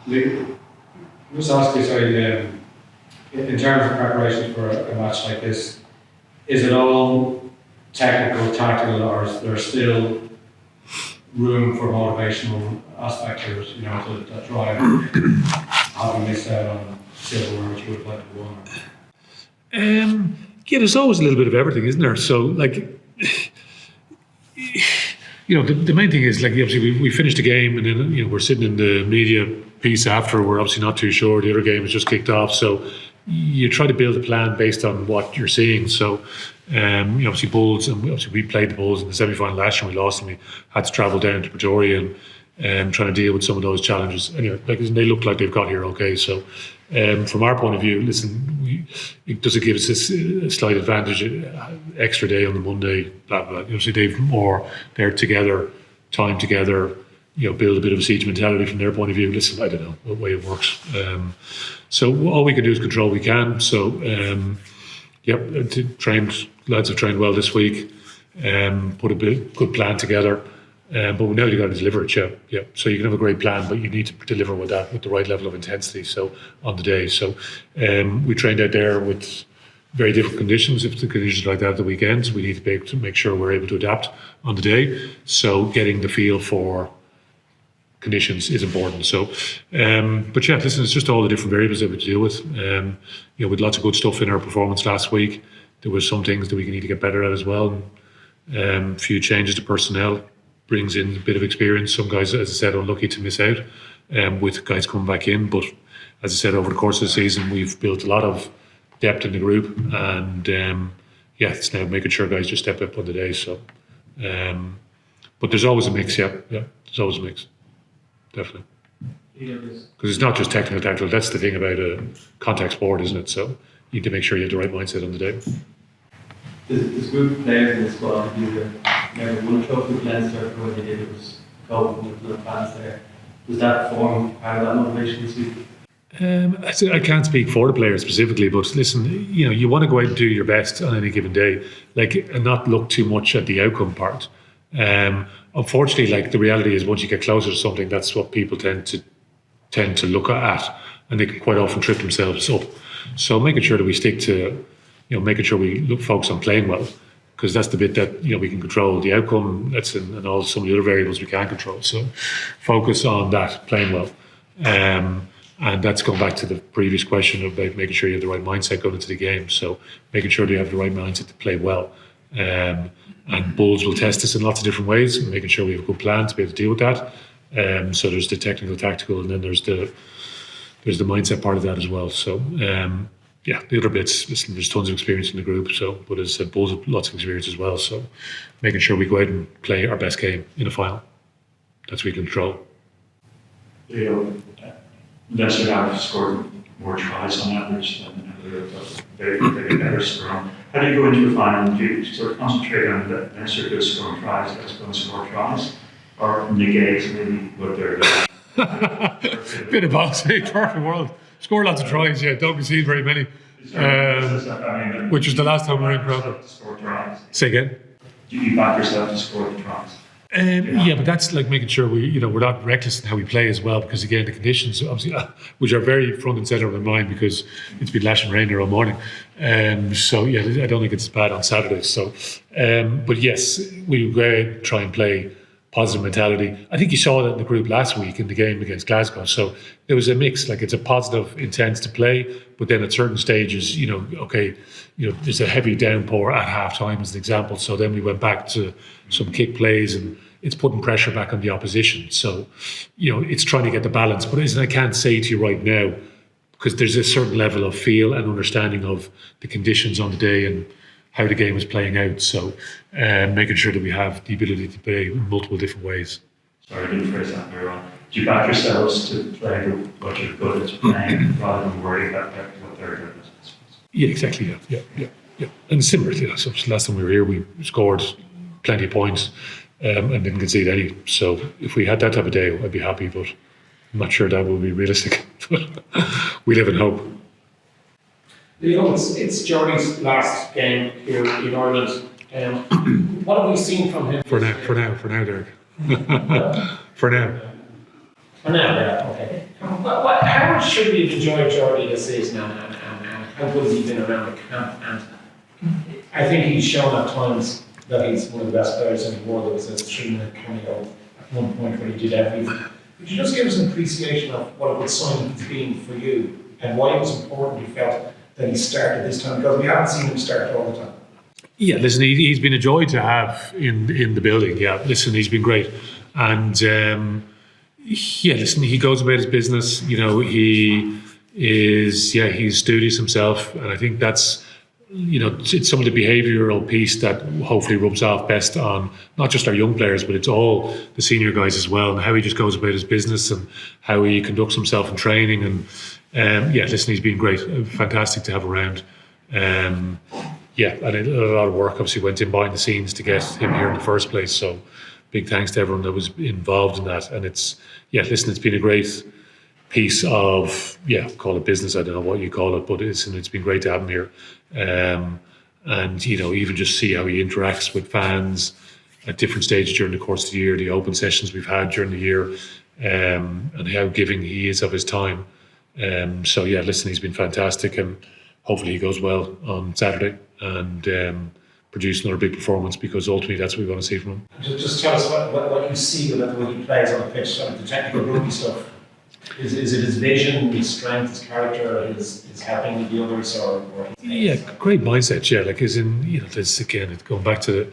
Just ask you, sorry, in terms of preparation for a match like this, is it all technical, tactical, or is there still room for motivational aspect to it, to drive having missed out on silverware which you would have liked to have won? Yeah, there's always a little bit of everything, isn't there? So, the main thing is, obviously we finished the game and then, we're sitting in the media piece after. We're obviously not too sure. The other game has just kicked off. So you try to build a plan based on what you're seeing. So, obviously Bulls, and obviously we played the Bulls in the semi-final last year and we lost, and we had to travel down to Pretoria and trying to deal with some of those challenges. Anyway, they look like they've got here okay. So from our point of view, does it give us a slight advantage, extra day on the Monday, blah, blah. Obviously they're together, time together, build a bit of a siege mentality from their point of view. I don't know what way it works. So all we can do is control what we can. So, lads have trained well this week, put a good plan together. But now you've got to deliver it, yeah. So you can have a great plan, but you need to deliver with the right level of intensity. So on the day, we trained out there with very different conditions. If the conditions are like that at the weekends, we need to be able to make sure we're able to adapt on the day. So getting the feel for conditions is important. So, it's just all the different variables that we deal with. With lots of good stuff in our performance last week. There were some things that we need to get better at as well. A few changes to personnel brings in a bit of experience. Some guys, as I said, are unlucky to miss out with guys coming back in. But as I said, over the course of the season, we've built a lot of depth in the group. And it's now making sure guys just step up on the day. So, but there's always a mix, yeah. There's always a mix, definitely. Because it's not just technical, tactical. That's the thing about a contact sport, isn't it? So you need to make sure you have the right mindset on the day. There's good players in the squad who never won a trophy with Leinster, but what they did was Croke with the fans there. Does that form part of that motivation this week? I can't speak for the players specifically, but listen, you want to go out and do your best on any given day, and not look too much at the outcome part. Unfortunately, the reality is once you get closer to something, that's what people tend to look at, and they can quite often trip themselves up. So making sure that we stick to, making sure we focus on playing well, because that's the bit that we can control. The outcome, and all some of the other variables we can't control. So focus on that, playing well. And that's going back to the previous question about making sure you have the right mindset going into the game. So making sure that you have the right mindset to play well. And Bulls will test us in lots of different ways, and making sure we have a good plan to be able to deal with that. So there's the technical, tactical, and then there's the mindset part of that as well. So the other bits, listen, there's tons of experience in the group. So, but as I said, Bulls have lots of experience as well. So making sure we go out and play our best game in a final. That's what we control. Leo, Leinster have scored more tries on average than very, very better scoring. How do you go into a final? Do you sort of concentrate on the Leinster good scoring tries as going to score tries, or negate maybe what they're doing? Bit of both. Perfect world. Score lots of tries, don't concede very many. Which was the last time we were in Croke. Say again? Do you back yourself to score the tries? But that's making sure we're not reckless in how we play as well, because again the conditions obviously which are very front and centre of my mind because it's been lashing rain here all morning. I don't think it's bad on Saturday. So, but yes, we go try and play positive mentality. I think you saw that in the group last week in the game against Glasgow. So there was a mix, it's a positive intent to play, but then at certain stages, there's a heavy downpour at half time as an example. So then we went back to some kick plays, and it's putting pressure back on the opposition. So, it's trying to get the balance. But as I can't say to you right now, because there's a certain level of feel and understanding of the conditions on the day and how the game is playing out. So making sure that we have the ability to play in multiple different ways. Sorry, I didn't phrase that very well. Do you back yourselves to play what you're good at playing rather than worry about what they're good at? Yeah, exactly. Yeah. And similarly, so last time we were here, we scored plenty of points and didn't concede any. So if we had that type of day, I'd be happy, but I'm not sure that would be realistic. We live in hope. Leo, it's Jordy's last game here in Ireland. What have we seen from him? For now, Derek. For now. For now, yeah, okay. What should we have enjoyed Jordy this season and how good has he been around the camp? And I think he's shown at times that he's one of the best players in the world. There was a 3-minute cameo at one point where he did everything. Could you just give us an appreciation of what a good sign he's been for you and why it was important you felt that he started this time? Because we haven't seen him start all the time. Yeah, listen, he's been a joy to have in the building. Yeah, listen, he's been great. And yeah, listen, he goes about his business. You know, he's studious himself. And I think that's, you know, it's some of the behavioural piece that hopefully rubs off best on not just our young players, but it's all the senior guys as well, and how he just goes about his business and how he conducts himself in training. And yeah, listen, he's been great, fantastic to have around. Yeah, and a lot of work obviously went in behind the scenes to get him here in the first place. So big thanks to everyone that was involved in that. And it's been a great piece of, call it business, I don't know what you call it, but it's been great to have him here. And, you know, even just see how he interacts with fans at different stages during the course of the year, the open sessions we've had during the year, and how giving he is of his time. So, yeah, listen, he's been fantastic, and hopefully he goes well on Saturday and produce another big performance, because ultimately that's what we want to see from him. Just tell us what you see with the way he plays on the pitch, some of the technical rugby stuff. Is it his vision, his strength, his character, his helping the others, or yeah, great mindset. Yeah, like, as in, you know, this again, it's going back to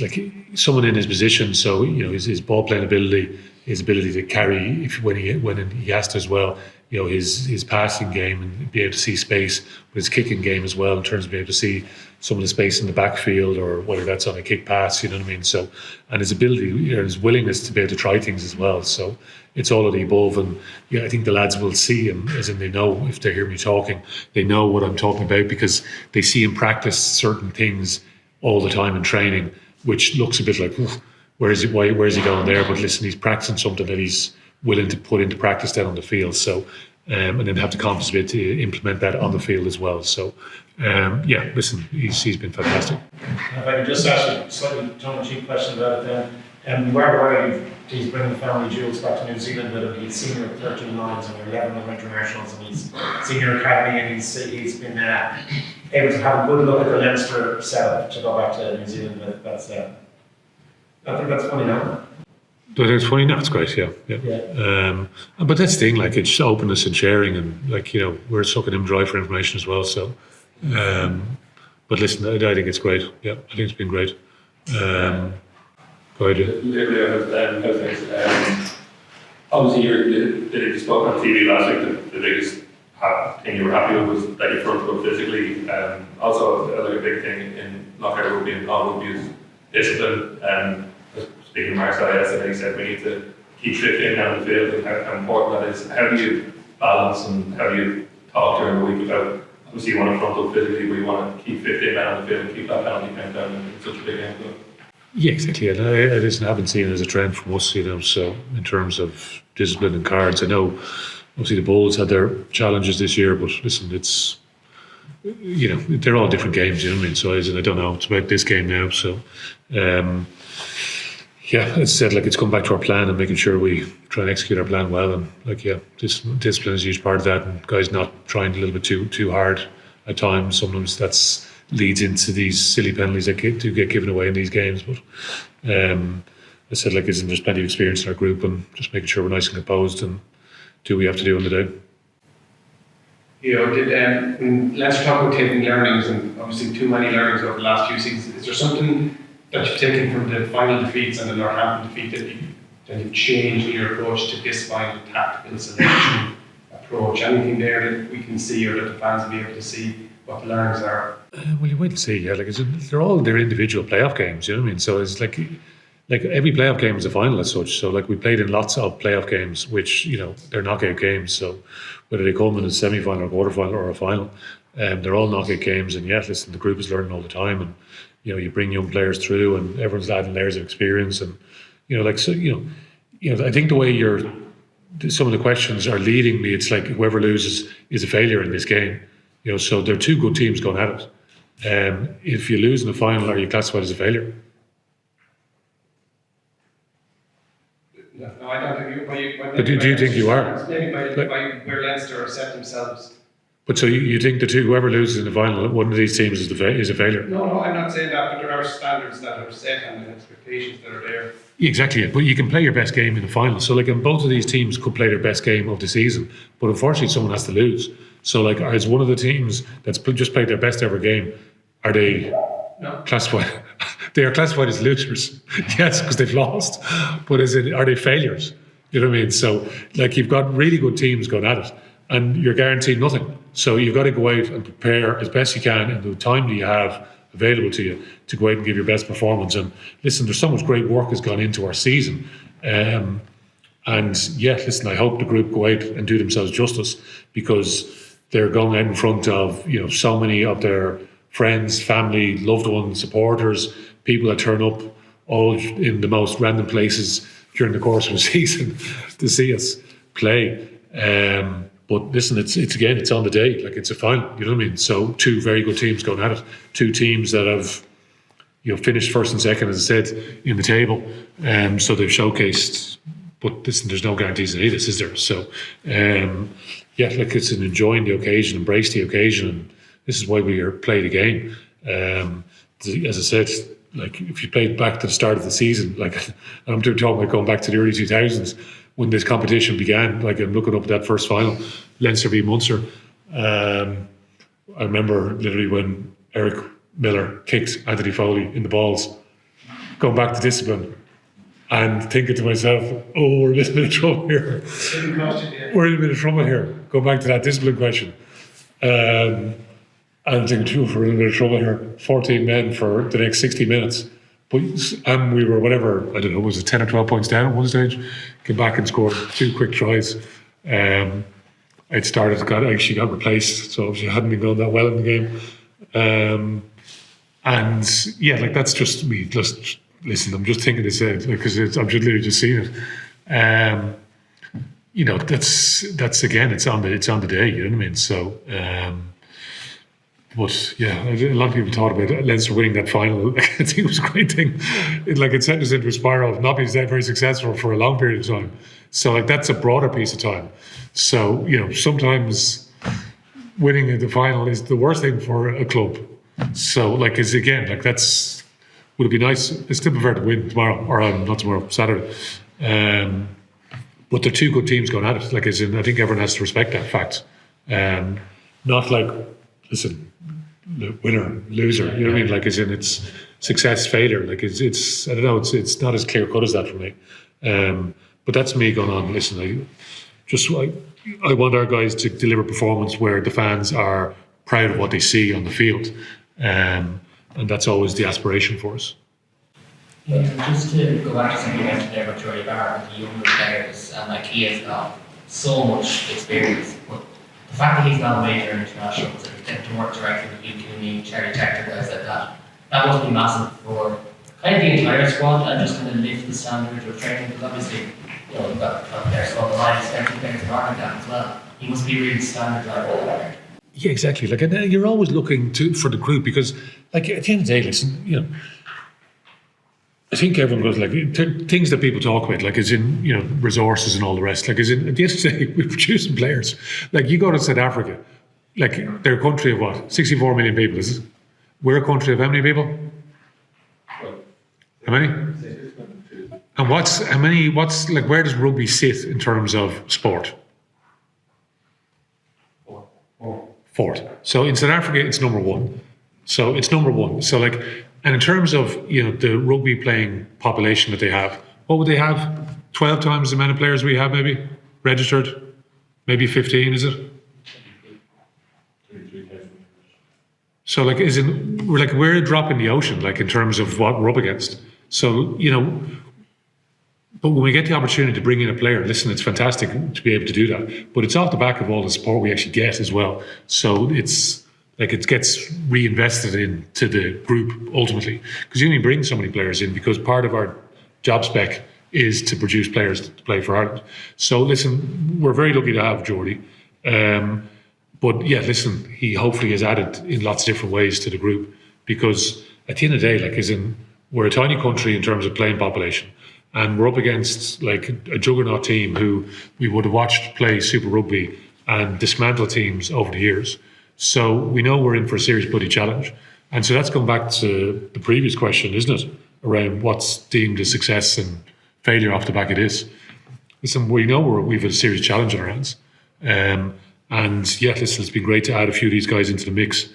like someone in his position. So, you know, his ball playing ability, his ability to carry when he has to as well. You know, his passing game and be able to see space, but his kicking game as well, in terms of being able to see some of the space in the backfield, or whether that's on a kick pass, you know what I mean? So, and his ability, you know, his willingness to be able to try things as well. So it's all of the above. And yeah, I think the lads will see him, as in they know, if they hear me talking, they know what I'm talking about, because they see him practice certain things all the time in training, which looks a bit like, where is he going there? But listen, he's practicing something that he's willing to put into practice down on the field. So, and then have the confidence to be able to implement that on the field as well. So, yeah, listen, he's been fantastic. If I could just ask you a slightly tongue-in-cheek question about it then. Where he's bringing the family jewels back to New Zealand with him. He's senior at 13 lines and 11 of internationals, and he's senior academy, and he's been able to have a good look at the Leinster setup to go back to New Zealand with. I think that's funny now. But it's funny, no, it's great, yeah. But that's the thing, like, it's openness and sharing, and, like, you know, we're sucking him dry for information as well. So, but listen, I think it's great. Yeah, I think it's been great. Go ahead. Obviously, you spoke on TV last week. The biggest thing you were happy with was that you front foot physically. Also, like a big thing in knockout rugby and non-rugby is discipline. Speaking of Marcel yesterday, he said we need to keep 15 down the field, and how important that is. How do you balance, and how do you talk during the week about, obviously you want to front up physically, but you want to keep 15 men on the field and keep that penalty count down in such a big game? Yeah, exactly. And I haven't seen it as a trend from us, you know. So in terms of discipline and cards, I know obviously the Bulls had their challenges this year, but listen, it's, you know, they're all different games, you know what I mean? So I don't know, it's about this game now. So yeah, as I said, like, it's come back to our plan and making sure we try and execute our plan well. And, like, yeah, discipline is a huge part of that, and guys not trying a little bit too hard at times. Sometimes that's leads into these silly penalties that do get given away in these games. But I said, like, there's plenty of experience in our group, and just making sure we're nice and composed and do what we have to do on the day. You know, when Leinster talk about taking learnings, and obviously too many learnings over the last few seasons, is there something that you've taken from the final defeats and the Northampton defeat that you've changed in your approach to this final tactical selection approach? Anything there that we can see, or that the fans will be able to see what the learnings are? Well, you wait and see. Yeah, like, they're all their individual playoff games. You know what I mean? So it's like every playoff game is a final as such. So, like, we played in lots of playoff games, which, you know, they're knockout games. So whether they come in a semi-final or quarter-final or a final, they're all knockout games. And yeah, listen, the group is learning all the time, and, you know, you bring young players through, and everyone's adding layers of experience, and, you know, like, so, you know, I think the way some of the questions are leading me, it's like whoever loses is a failure in this game. You know, so there are two good teams going at it. If you lose in the final, are you classified as a failure? No, I don't think But do you think you are? Maybe Like- by where Leinster set themselves. But so you think the two, whoever loses in the final, one of these teams is a failure? No, I'm not saying that, but there are standards that are set and expectations that are there. Exactly, but you can play your best game in the final. So, like, and both of these teams could play their best game of the season, but unfortunately, someone has to lose. So, like, as one of the teams that's just played their best ever game, are they No. classified? They are classified as losers, yes, because they've lost. But are they failures? You know what I mean? So, like, you've got really good teams going at it, and you're guaranteed nothing. So you've got to go out and prepare as best you can in the time that you have available to you to go out and give your best performance. And listen, there's so much great work has gone into our season. And yeah, listen, I hope the group go out and do themselves justice, because they're going out in front of, you know, so many of their friends, family, loved ones, supporters, people that turn up all in the most random places during the course of the season to see us play. But listen, it's on the day, like it's a final, you know what I mean? So two very good teams going at it, two teams that have, you know, finished first and second, as I said, in the table. So they've showcased, but listen, there's no guarantees in any of this, is there? So, yeah, like it's an enjoying the occasion, embrace the occasion, and this is why we play the game. As I said, like if you played back to the start of the season, like I'm talking about going back to the early 2000s, when this competition began, like I'm looking up at that first final, Leinster v Munster. I remember literally when Eric Miller kicked Anthony Foley in the balls, going back to discipline and thinking to myself, oh, we're in a bit of trouble here. We're in a bit of trouble here. Go back to that discipline question. And thinking, too, we're in a bit of trouble here. 14 men for the next 60 minutes. And we were, whatever, I don't know, was it 10 or 12 points down at one stage? Came back and scored 2 quick tries. I actually got replaced, so obviously I hadn't been going that well in the game. And yeah, like that's just me. Just listen, I'm just thinking this because I'm just literally just seeing it. You know, that's again, it's on the day. You know what I mean? So. But yeah, a lot of people thought about Leinster winning that final. I think it was a great thing. It sent us into a spiral of not being very successful for a long period of time. So like that's a broader piece of time. So, you know, sometimes winning the final is the worst thing for a club. So like it's again, like that's would it be nice? I still prefer to win tomorrow, or not tomorrow, Saturday. But they're two good teams going at it. Like as in, I think everyone has to respect that fact. Not like, listen, winner, loser. You know what I mean? Like, as in, it's success, failure. Like, it's I don't know. It's not as clear cut as that for me. But that's me going on. Listen, I want our guys to deliver performance where the fans are proud of what they see on the field, and that's always the aspiration for us. Yeah, just to go back to something you mentioned there about Jordy Barr with the younger players, and like he has got so much experience, but the fact that he's not a major international, so he's getting to work directly with Leo Cullen, Cherry Tector, guys like that must be massive for kind of the entire squad and just kind of lift the standard of training, because obviously, you know, you've got players on the line, especially players in Ireland as well. He must be really standardised there. Yeah, exactly. Like, and you're always looking for the group, because, like, at the end of the day, listen, you know, I think everyone goes like things that people talk about, like as in, you know, resources and all the rest. Like as in, at the end of the day, we're producing players. Like you go to South Africa, like they're a country of what, 64 million people, is it? We're a country of how many people? How many? And what's like, where does rugby sit in terms of sport? Fourth. So in South Africa, it's number one. So it's number one. So like, and in terms of, you know, the rugby playing population that they have, what would they have? 12 times the amount of players we have, maybe registered, maybe 15, is it? So like, we're a drop in the ocean, like in terms of what we're up against. So, you know, but when we get the opportunity to bring in a player, listen, it's fantastic to be able to do that. But it's off the back of all the support we actually get as well. So it's like it gets reinvested into the group ultimately, because you only bring so many players in because part of our job spec is to produce players to play for Ireland. So listen, we're very lucky to have Jordy. But yeah, listen, he hopefully has added in lots of different ways to the group, because at the end of the day, like, as in, we're a tiny country in terms of playing population. And we're up against like a juggernaut team who we would have watched play Super Rugby and dismantle teams over the years. So we know we're in for a serious bloody challenge. And so that's going back to the previous question, isn't it? Around what's deemed a success and failure off the back of this. Listen, we know we've a serious challenge in our hands. And yeah, listen, it's been great to add a few of these guys into the mix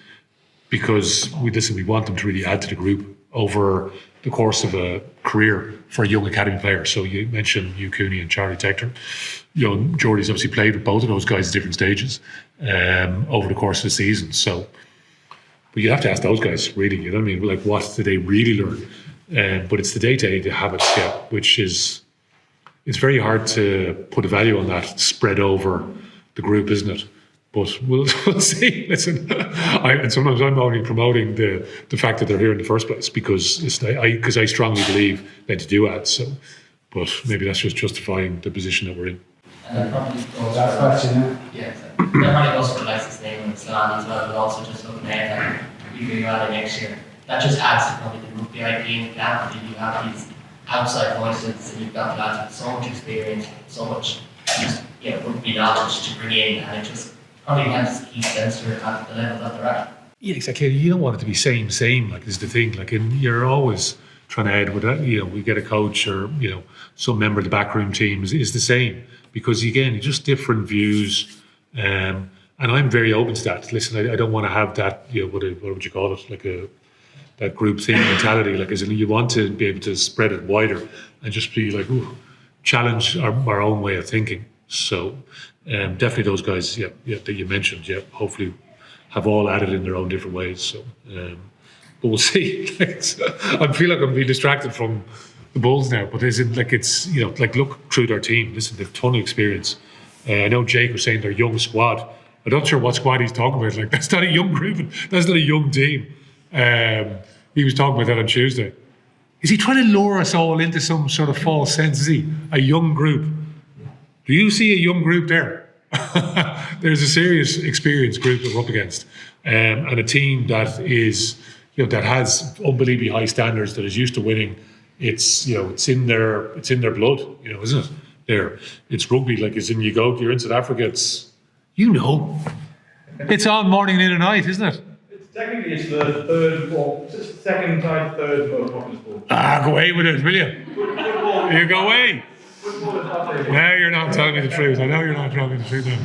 because we want them to really add to the group over the course of a career for a young academy player. So you mentioned Hugh Cooney and Charlie Tector. You know, Geordie's obviously played with both of those guys at different stages over the course of the season. So, but you have to ask those guys, really, you know what I mean? Like, what did they really learn? But it's the day-to-day habits, yeah, which is, it's very hard to put a value on that spread over the group, isn't it? But we'll see. Listen, and sometimes I'm only promoting the fact that they're here in the first place because I strongly believe they to do ads. So, but maybe that's just justifying the position that we're in. And that probably goes Last question, yeah, so that probably goes for the license name and Slan as well, but also just looking ahead like we go out next year. That just adds to probably the rugby IP in the camp. That you have these outside voices and you've got lads with so much experience, so much just rugby knowledge to bring in, and it just probably helps keep Leinster at the level that they're at. Yeah, exactly. You don't want it to be same, like is the thing. Like, you're always trying to add with that. You know, we get a coach or some member of the backroom team is the same because again, just different views. And I'm very open to that. Listen, I don't want to have that. What would you call it? Like that group thing mentality. Like, as in, you want to be able to spread it wider and just be like, challenge our own way of thinking. So. Definitely those guys, that you mentioned, hopefully have all added in their own different ways. So, but we'll see. I feel like I'm being distracted from the Bulls now, but look through their team. Listen, they've a ton of experience. I know Jake was saying they're a young squad. I'm not sure what squad he's talking about. Like, that's not a young group. That's not a young team. He was talking about that on Tuesday. Is he trying to lure us all into some sort of false sense? Is he a young group? Do you see a young group there? There's a serious experienced group that we're up against, and a team that is, that has unbelievably high standards, that is used to winning. It's in their blood, isn't it? It's rugby. Like, as in you're in South Africa. It's it's on morning, noon, and night, isn't it? It's the second time, third most popular sport. Go away with it, will you? You go away. Now you're not telling me the truth. I know you're not telling me the truth now.